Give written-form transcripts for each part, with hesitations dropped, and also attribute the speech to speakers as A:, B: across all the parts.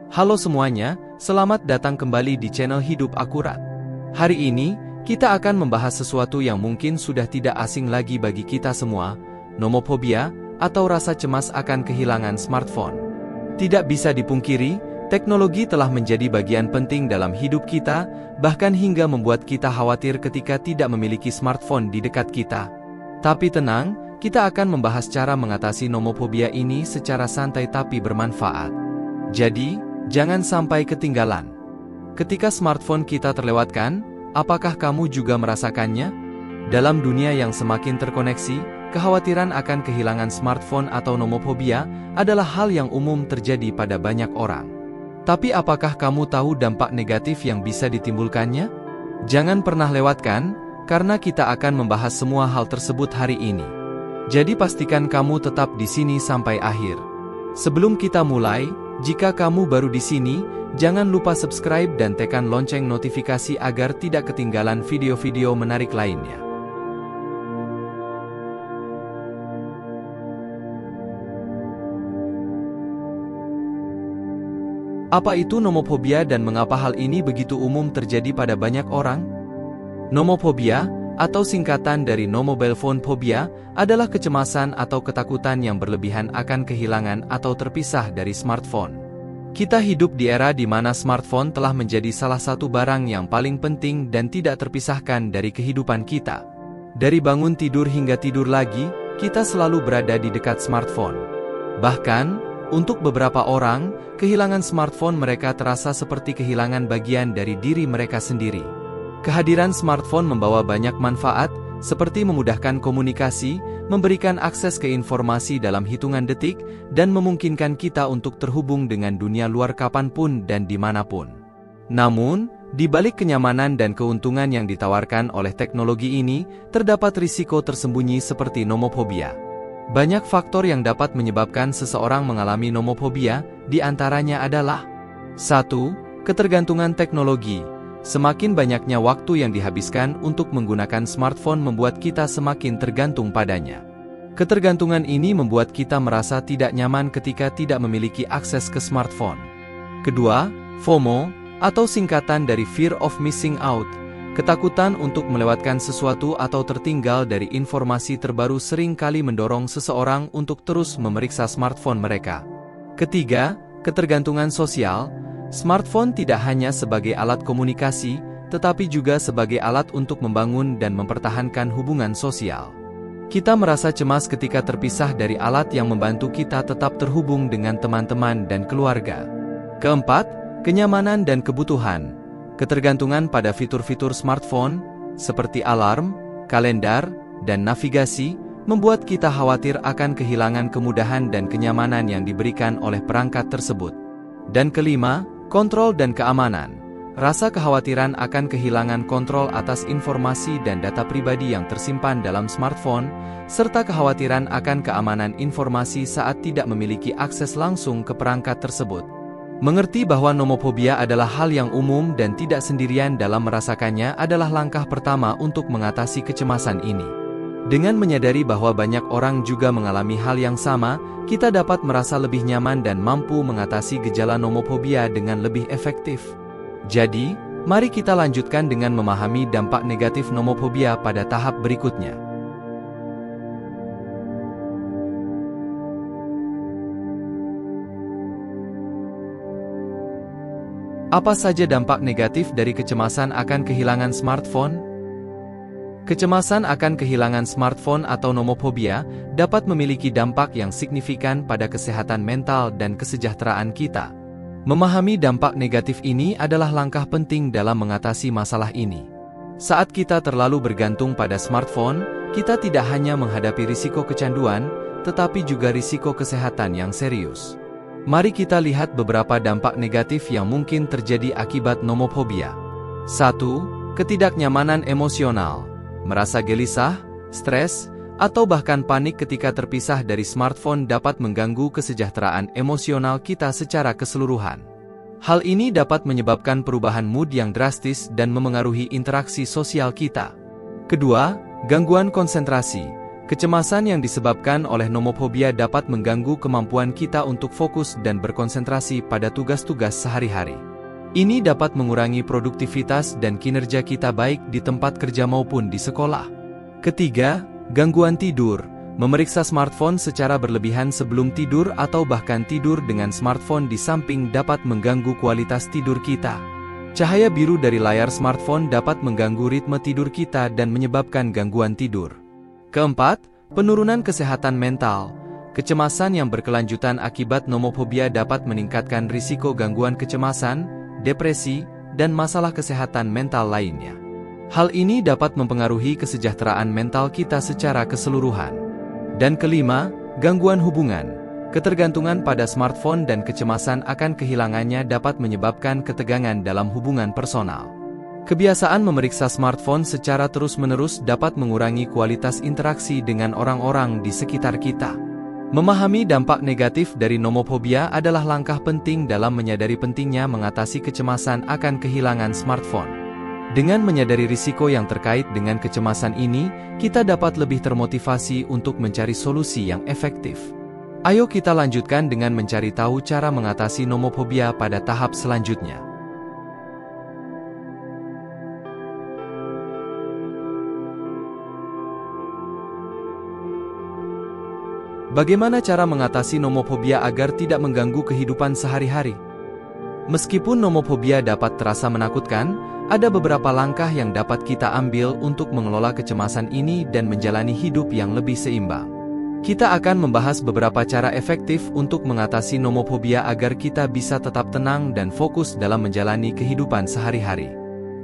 A: Halo semuanya, selamat datang kembali di channel Hidup Akurat. Hari ini, kita akan membahas sesuatu yang mungkin sudah tidak asing lagi bagi kita semua, nomophobia, atau rasa cemas akan kehilangan smartphone. Tidak bisa dipungkiri, teknologi telah menjadi bagian penting dalam hidup kita, bahkan hingga membuat kita khawatir ketika tidak memiliki smartphone di dekat kita. Tapi tenang, kita akan membahas cara mengatasi nomophobia ini secara santai tapi bermanfaat. Jadi, jangan sampai ketinggalan. Ketika smartphone kita terlewatkan, apakah kamu juga merasakannya? Dalam dunia yang semakin terkoneksi, kekhawatiran akan kehilangan smartphone atau nomophobia adalah hal yang umum terjadi pada banyak orang. Tapi apakah kamu tahu dampak negatif yang bisa ditimbulkannya? Jangan pernah lewatkan, karena kita akan membahas semua hal tersebut hari ini. Jadi pastikan kamu tetap di sini sampai akhir. Sebelum kita mulai, jika kamu baru di sini, jangan lupa subscribe dan tekan lonceng notifikasi agar tidak ketinggalan video-video menarik lainnya. Apa itu nomophobia dan mengapa hal ini begitu umum terjadi pada banyak orang? Nomophobia, atau singkatan dari no mobile phone phobia, adalah kecemasan atau ketakutan yang berlebihan akan kehilangan atau terpisah dari smartphone. Kita hidup di era di mana smartphone telah menjadi salah satu barang yang paling penting dan tidak terpisahkan dari kehidupan kita. Dari bangun tidur hingga tidur lagi, kita selalu berada di dekat smartphone. Bahkan, untuk beberapa orang, kehilangan smartphone mereka terasa seperti kehilangan bagian dari diri mereka sendiri. Kehadiran smartphone membawa banyak manfaat, seperti memudahkan komunikasi, memberikan akses ke informasi dalam hitungan detik, dan memungkinkan kita untuk terhubung dengan dunia luar kapanpun dan dimanapun. Namun, di balik kenyamanan dan keuntungan yang ditawarkan oleh teknologi ini, terdapat risiko tersembunyi seperti nomophobia. Banyak faktor yang dapat menyebabkan seseorang mengalami nomophobia, di antaranya adalah 1. Ketergantungan teknologi. Semakin banyaknya waktu yang dihabiskan untuk menggunakan smartphone membuat kita semakin tergantung padanya. Ketergantungan ini membuat kita merasa tidak nyaman ketika tidak memiliki akses ke smartphone. Kedua, FOMO, atau singkatan dari Fear of Missing Out. Ketakutan untuk melewatkan sesuatu atau tertinggal dari informasi terbaru sering kali mendorong seseorang untuk terus memeriksa smartphone mereka. Ketiga, ketergantungan sosial. Smartphone tidak hanya sebagai alat komunikasi, tetapi juga sebagai alat untuk membangun dan mempertahankan hubungan sosial. Kita merasa cemas ketika terpisah dari alat yang membantu kita tetap terhubung dengan teman-teman dan keluarga. Keempat, kenyamanan dan kebutuhan. Ketergantungan pada fitur-fitur smartphone, seperti alarm, kalender, dan navigasi, membuat kita khawatir akan kehilangan kemudahan dan kenyamanan yang diberikan oleh perangkat tersebut. Dan kelima, kontrol dan keamanan. Rasa kekhawatiran akan kehilangan kontrol atas informasi dan data pribadi yang tersimpan dalam smartphone, serta kekhawatiran akan keamanan informasi saat tidak memiliki akses langsung ke perangkat tersebut. Mengerti bahwa nomophobia adalah hal yang umum dan tidak sendirian dalam merasakannya adalah langkah pertama untuk mengatasi kecemasan ini. Dengan menyadari bahwa banyak orang juga mengalami hal yang sama, kita dapat merasa lebih nyaman dan mampu mengatasi gejala nomophobia dengan lebih efektif. Jadi, mari kita lanjutkan dengan memahami dampak negatif nomophobia pada tahap berikutnya. Apa saja dampak negatif dari kecemasan akan kehilangan smartphone? Kecemasan akan kehilangan smartphone atau nomophobia dapat memiliki dampak yang signifikan pada kesehatan mental dan kesejahteraan kita. Memahami dampak negatif ini adalah langkah penting dalam mengatasi masalah ini. Saat kita terlalu bergantung pada smartphone, kita tidak hanya menghadapi risiko kecanduan, tetapi juga risiko kesehatan yang serius. Mari kita lihat beberapa dampak negatif yang mungkin terjadi akibat nomophobia. 1. Ketidaknyamanan emosional. Merasa gelisah, stres, atau bahkan panik ketika terpisah dari smartphone dapat mengganggu kesejahteraan emosional kita secara keseluruhan. Hal ini dapat menyebabkan perubahan mood yang drastis dan memengaruhi interaksi sosial kita. Kedua, gangguan konsentrasi. Kecemasan yang disebabkan oleh nomophobia dapat mengganggu kemampuan kita untuk fokus dan berkonsentrasi pada tugas-tugas sehari-hari. Ini dapat mengurangi produktivitas dan kinerja kita baik di tempat kerja maupun di sekolah. Ketiga, gangguan tidur. Memeriksa smartphone secara berlebihan sebelum tidur atau bahkan tidur dengan smartphone di samping dapat mengganggu kualitas tidur kita. Cahaya biru dari layar smartphone dapat mengganggu ritme tidur kita dan menyebabkan gangguan tidur. Keempat, penurunan kesehatan mental. Kecemasan yang berkelanjutan akibat nomophobia dapat meningkatkan risiko gangguan kecemasan, depresi, dan masalah kesehatan mental lainnya. Hal ini dapat mempengaruhi kesejahteraan mental kita secara keseluruhan. Dan kelima, gangguan hubungan. Ketergantungan pada smartphone dan kecemasan akan kehilangannya dapat menyebabkan ketegangan dalam hubungan personal. Kebiasaan memeriksa smartphone secara terus-menerus dapat mengurangi kualitas interaksi dengan orang-orang di sekitar kita. Memahami dampak negatif dari nomophobia adalah langkah penting dalam menyadari pentingnya mengatasi kecemasan akan kehilangan smartphone. Dengan menyadari risiko yang terkait dengan kecemasan ini, kita dapat lebih termotivasi untuk mencari solusi yang efektif. Ayo kita lanjutkan dengan mencari tahu cara mengatasi nomophobia pada tahap selanjutnya. Bagaimana cara mengatasi nomophobia agar tidak mengganggu kehidupan sehari-hari? Meskipun nomophobia dapat terasa menakutkan, ada beberapa langkah yang dapat kita ambil untuk mengelola kecemasan ini dan menjalani hidup yang lebih seimbang. Kita akan membahas beberapa cara efektif untuk mengatasi nomophobia agar kita bisa tetap tenang dan fokus dalam menjalani kehidupan sehari-hari.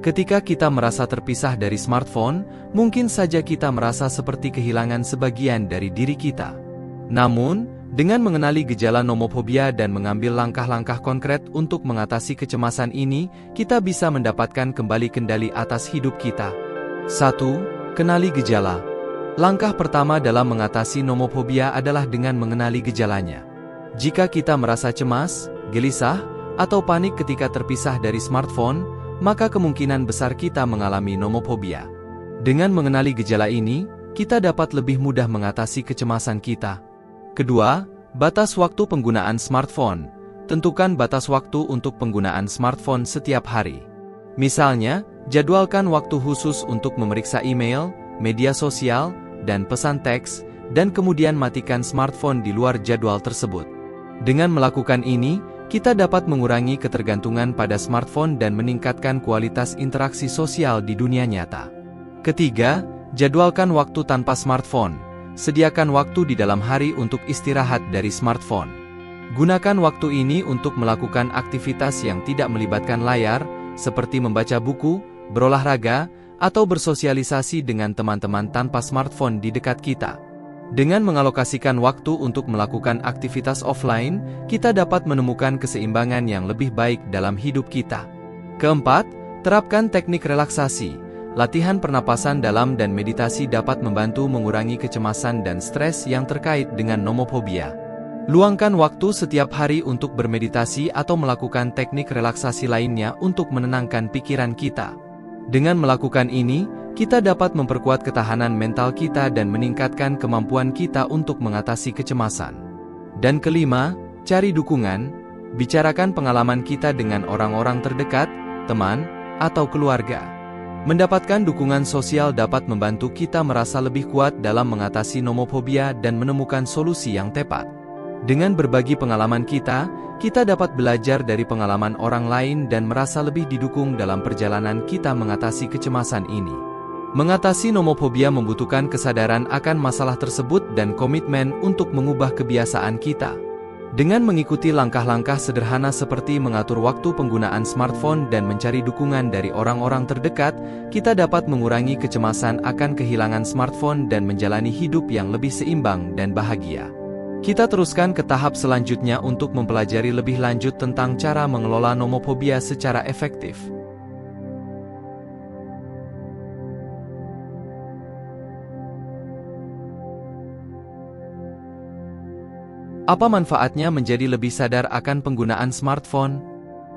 A: Ketika kita merasa terpisah dari smartphone, mungkin saja kita merasa seperti kehilangan sebagian dari diri kita. Namun, dengan mengenali gejala nomophobia dan mengambil langkah-langkah konkret untuk mengatasi kecemasan ini, kita bisa mendapatkan kembali kendali atas hidup kita. 1. Kenali gejala. Langkah pertama dalam mengatasi nomophobia adalah dengan mengenali gejalanya. Jika kita merasa cemas, gelisah, atau panik ketika terpisah dari smartphone, maka kemungkinan besar kita mengalami nomophobia. Dengan mengenali gejala ini, kita dapat lebih mudah mengatasi kecemasan kita. Kedua, batas waktu penggunaan smartphone. Tentukan batas waktu untuk penggunaan smartphone setiap hari. Misalnya, jadwalkan waktu khusus untuk memeriksa email, media sosial, dan pesan teks, dan kemudian matikan smartphone di luar jadwal tersebut. Dengan melakukan ini, kita dapat mengurangi ketergantungan pada smartphone dan meningkatkan kualitas interaksi sosial di dunia nyata. Ketiga, jadwalkan waktu tanpa smartphone. Sediakan waktu di dalam hari untuk istirahat dari smartphone. Gunakan waktu ini untuk melakukan aktivitas yang tidak melibatkan layar, seperti membaca buku, berolahraga, atau bersosialisasi dengan teman-teman tanpa smartphone di dekat kita. Dengan mengalokasikan waktu untuk melakukan aktivitas offline, kita dapat menemukan keseimbangan yang lebih baik dalam hidup kita. Keempat, terapkan teknik relaksasi. Latihan pernapasan dalam dan meditasi dapat membantu mengurangi kecemasan dan stres yang terkait dengan nomophobia. Luangkan waktu setiap hari untuk bermeditasi atau melakukan teknik relaksasi lainnya untuk menenangkan pikiran kita. Dengan melakukan ini, kita dapat memperkuat ketahanan mental kita dan meningkatkan kemampuan kita untuk mengatasi kecemasan. Dan kelima, cari dukungan. Bicarakan pengalaman kita dengan orang-orang terdekat, teman, atau keluarga. Mendapatkan dukungan sosial dapat membantu kita merasa lebih kuat dalam mengatasi nomophobia dan menemukan solusi yang tepat. Dengan berbagi pengalaman kita dapat belajar dari pengalaman orang lain dan merasa lebih didukung dalam perjalanan kita mengatasi kecemasan ini. Mengatasi nomophobia membutuhkan kesadaran akan masalah tersebut dan komitmen untuk mengubah kebiasaan kita. Dengan mengikuti langkah-langkah sederhana seperti mengatur waktu penggunaan smartphone dan mencari dukungan dari orang-orang terdekat, kita dapat mengurangi kecemasan akan kehilangan smartphone dan menjalani hidup yang lebih seimbang dan bahagia. Kita teruskan ke tahap selanjutnya untuk mempelajari lebih lanjut tentang cara mengelola nomophobia secara efektif. Apa manfaatnya menjadi lebih sadar akan penggunaan smartphone?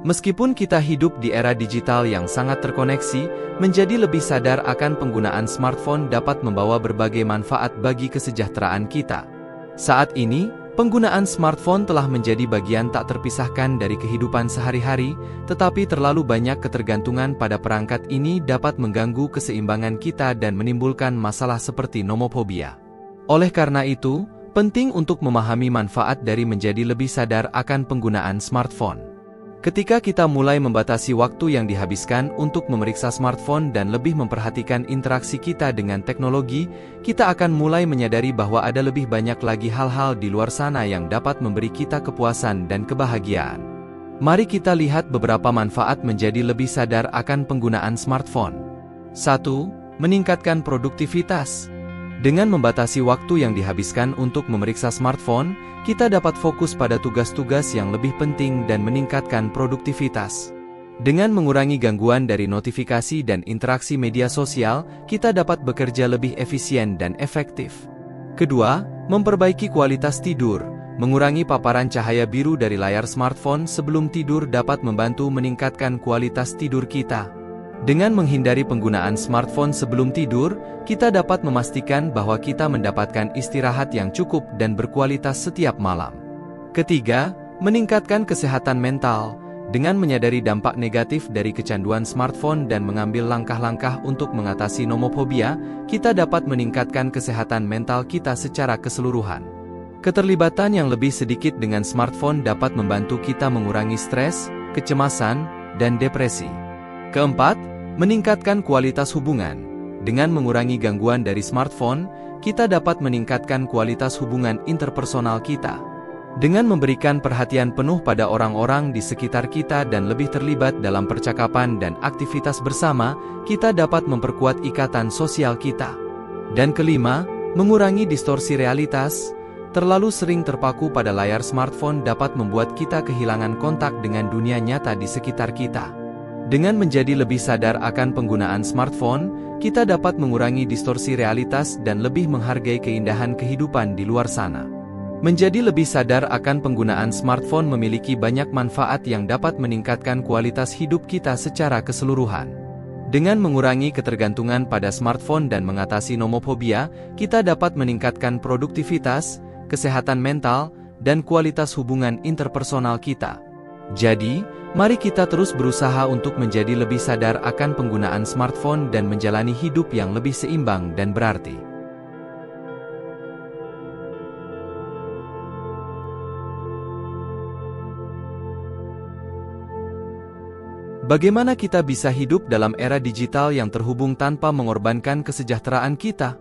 A: Meskipun kita hidup di era digital yang sangat terkoneksi, menjadi lebih sadar akan penggunaan smartphone dapat membawa berbagai manfaat bagi kesejahteraan kita. Saat ini, penggunaan smartphone telah menjadi bagian tak terpisahkan dari kehidupan sehari-hari, tetapi terlalu banyak ketergantungan pada perangkat ini dapat mengganggu keseimbangan kita dan menimbulkan masalah seperti nomophobia. Oleh karena itu, penting untuk memahami manfaat dari menjadi lebih sadar akan penggunaan smartphone. Ketika kita mulai membatasi waktu yang dihabiskan untuk memeriksa smartphone dan lebih memperhatikan interaksi kita dengan teknologi, kita akan mulai menyadari bahwa ada lebih banyak lagi hal-hal di luar sana yang dapat memberi kita kepuasan dan kebahagiaan. Mari kita lihat beberapa manfaat menjadi lebih sadar akan penggunaan smartphone. 1. Meningkatkan produktivitas. Dengan membatasi waktu yang dihabiskan untuk memeriksa smartphone, kita dapat fokus pada tugas-tugas yang lebih penting dan meningkatkan produktivitas. Dengan mengurangi gangguan dari notifikasi dan interaksi media sosial, kita dapat bekerja lebih efisien dan efektif. Kedua, memperbaiki kualitas tidur. Mengurangi paparan cahaya biru dari layar smartphone sebelum tidur dapat membantu meningkatkan kualitas tidur kita. Dengan menghindari penggunaan smartphone sebelum tidur, kita dapat memastikan bahwa kita mendapatkan istirahat yang cukup dan berkualitas setiap malam. Ketiga, meningkatkan kesehatan mental. Dengan menyadari dampak negatif dari kecanduan smartphone dan mengambil langkah-langkah untuk mengatasi nomophobia, kita dapat meningkatkan kesehatan mental kita secara keseluruhan. Keterlibatan yang lebih sedikit dengan smartphone dapat membantu kita mengurangi stres, kecemasan, dan depresi. Keempat, meningkatkan kualitas hubungan. Dengan mengurangi gangguan dari smartphone, kita dapat meningkatkan kualitas hubungan interpersonal kita. Dengan memberikan perhatian penuh pada orang-orang di sekitar kita dan lebih terlibat dalam percakapan dan aktivitas bersama, kita dapat memperkuat ikatan sosial kita. Dan kelima, mengurangi distorsi realitas. Terlalu sering terpaku pada layar smartphone dapat membuat kita kehilangan kontak dengan dunia nyata di sekitar kita. Dengan menjadi lebih sadar akan penggunaan smartphone, kita dapat mengurangi distorsi realitas dan lebih menghargai keindahan kehidupan di luar sana. Menjadi lebih sadar akan penggunaan smartphone memiliki banyak manfaat yang dapat meningkatkan kualitas hidup kita secara keseluruhan. Dengan mengurangi ketergantungan pada smartphone dan mengatasi nomophobia, kita dapat meningkatkan produktivitas, kesehatan mental, dan kualitas hubungan interpersonal kita. Jadi, mari kita terus berusaha untuk menjadi lebih sadar akan penggunaan smartphone dan menjalani hidup yang lebih seimbang dan berarti. Bagaimana kita bisa hidup dalam era digital yang terhubung tanpa mengorbankan kesejahteraan kita?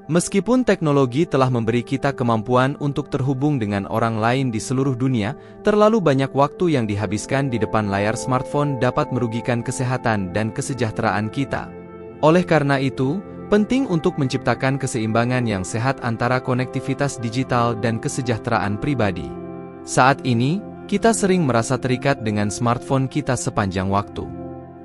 A: Meskipun teknologi telah memberi kita kemampuan untuk terhubung dengan orang lain di seluruh dunia, terlalu banyak waktu yang dihabiskan di depan layar smartphone dapat merugikan kesehatan dan kesejahteraan kita. Oleh karena itu, penting untuk menciptakan keseimbangan yang sehat antara konektivitas digital dan kesejahteraan pribadi. Saat ini, kita sering merasa terikat dengan smartphone kita sepanjang waktu.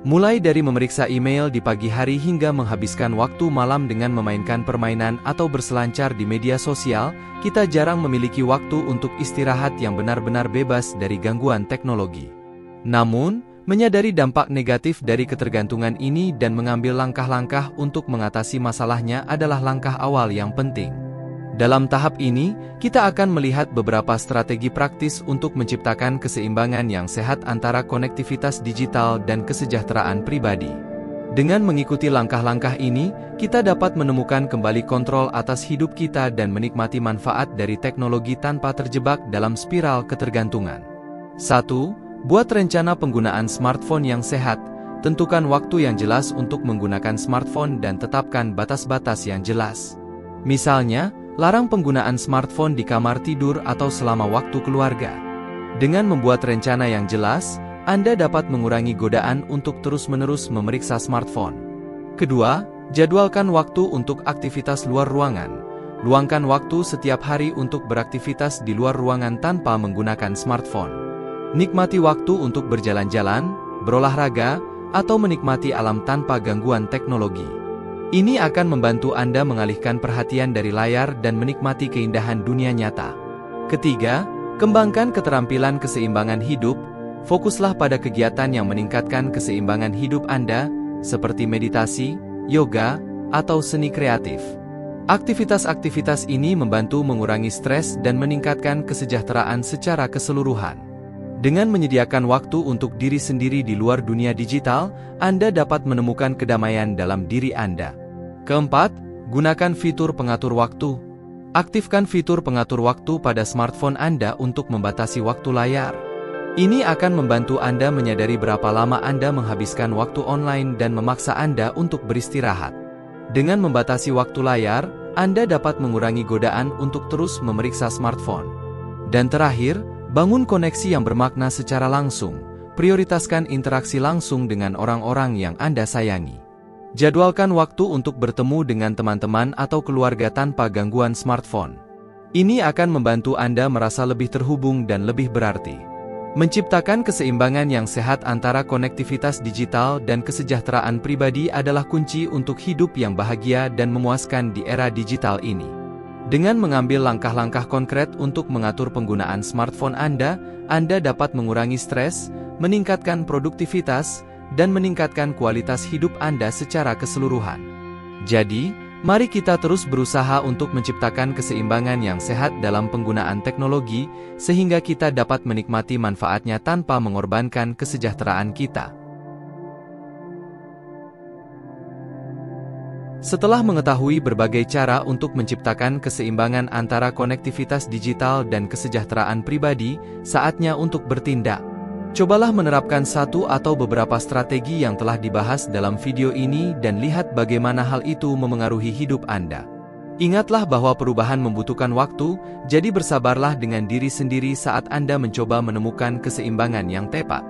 A: Mulai dari memeriksa email di pagi hari hingga menghabiskan waktu malam dengan memainkan permainan atau berselancar di media sosial, kita jarang memiliki waktu untuk istirahat yang benar-benar bebas dari gangguan teknologi. Namun, menyadari dampak negatif dari ketergantungan ini dan mengambil langkah-langkah untuk mengatasi masalahnya adalah langkah awal yang penting. Dalam tahap ini, kita akan melihat beberapa strategi praktis untuk menciptakan keseimbangan yang sehat antara konektivitas digital dan kesejahteraan pribadi. Dengan mengikuti langkah-langkah ini, kita dapat menemukan kembali kontrol atas hidup kita dan menikmati manfaat dari teknologi tanpa terjebak dalam spiral ketergantungan. 1. Buat rencana penggunaan smartphone yang sehat. Tentukan waktu yang jelas untuk menggunakan smartphone dan tetapkan batas-batas yang jelas. Misalnya, larang penggunaan smartphone di kamar tidur atau selama waktu keluarga. Dengan membuat rencana yang jelas, Anda dapat mengurangi godaan untuk terus-menerus memeriksa smartphone. Kedua, jadwalkan waktu untuk aktivitas luar ruangan. Luangkan waktu setiap hari untuk beraktivitas di luar ruangan tanpa menggunakan smartphone. Nikmati waktu untuk berjalan-jalan, berolahraga, atau menikmati alam tanpa gangguan teknologi. Ini akan membantu Anda mengalihkan perhatian dari layar dan menikmati keindahan dunia nyata. Ketiga, kembangkan keterampilan keseimbangan hidup. Fokuslah pada kegiatan yang meningkatkan keseimbangan hidup Anda, seperti meditasi, yoga, atau seni kreatif. Aktivitas-aktivitas ini membantu mengurangi stres dan meningkatkan kesejahteraan secara keseluruhan. Dengan menyediakan waktu untuk diri sendiri di luar dunia digital, Anda dapat menemukan kedamaian dalam diri Anda. Keempat, gunakan fitur pengatur waktu. Aktifkan fitur pengatur waktu pada smartphone Anda untuk membatasi waktu layar. Ini akan membantu Anda menyadari berapa lama Anda menghabiskan waktu online dan memaksa Anda untuk beristirahat. Dengan membatasi waktu layar, Anda dapat mengurangi godaan untuk terus memeriksa smartphone. Dan terakhir, bangun koneksi yang bermakna secara langsung. Prioritaskan interaksi langsung dengan orang-orang yang Anda sayangi. Jadwalkan waktu untuk bertemu dengan teman-teman atau keluarga tanpa gangguan smartphone. Ini akan membantu Anda merasa lebih terhubung dan lebih berarti. Menciptakan keseimbangan yang sehat antara konektivitas digital dan kesejahteraan pribadi adalah kunci untuk hidup yang bahagia dan memuaskan di era digital ini. Dengan mengambil langkah-langkah konkret untuk mengatur penggunaan smartphone Anda dapat mengurangi stres, meningkatkan produktivitas, dan meningkatkan kualitas hidup Anda secara keseluruhan. Jadi, mari kita terus berusaha untuk menciptakan keseimbangan yang sehat dalam penggunaan teknologi, sehingga kita dapat menikmati manfaatnya tanpa mengorbankan kesejahteraan kita. Setelah mengetahui berbagai cara untuk menciptakan keseimbangan antara konektivitas digital dan kesejahteraan pribadi, saatnya untuk bertindak. Cobalah menerapkan satu atau beberapa strategi yang telah dibahas dalam video ini dan lihat bagaimana hal itu memengaruhi hidup Anda. Ingatlah bahwa perubahan membutuhkan waktu, jadi bersabarlah dengan diri sendiri saat Anda mencoba menemukan keseimbangan yang tepat.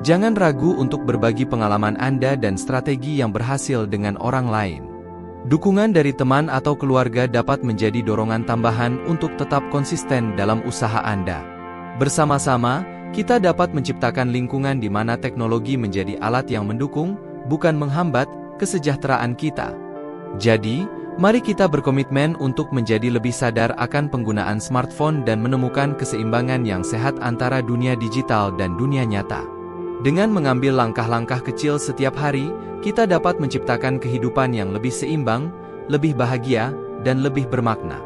A: Jangan ragu untuk berbagi pengalaman Anda dan strategi yang berhasil dengan orang lain. Dukungan dari teman atau keluarga dapat menjadi dorongan tambahan untuk tetap konsisten dalam usaha Anda. Bersama-sama, kita dapat menciptakan lingkungan di mana teknologi menjadi alat yang mendukung, bukan menghambat, kesejahteraan kita. Jadi, mari kita berkomitmen untuk menjadi lebih sadar akan penggunaan smartphone dan menemukan keseimbangan yang sehat antara dunia digital dan dunia nyata. Dengan mengambil langkah-langkah kecil setiap hari, kita dapat menciptakan kehidupan yang lebih seimbang, lebih bahagia, dan lebih bermakna.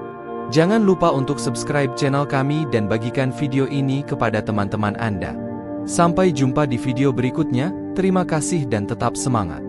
A: Jangan lupa untuk subscribe channel kami dan bagikan video ini kepada teman-teman Anda. Sampai jumpa di video berikutnya, terima kasih dan tetap semangat.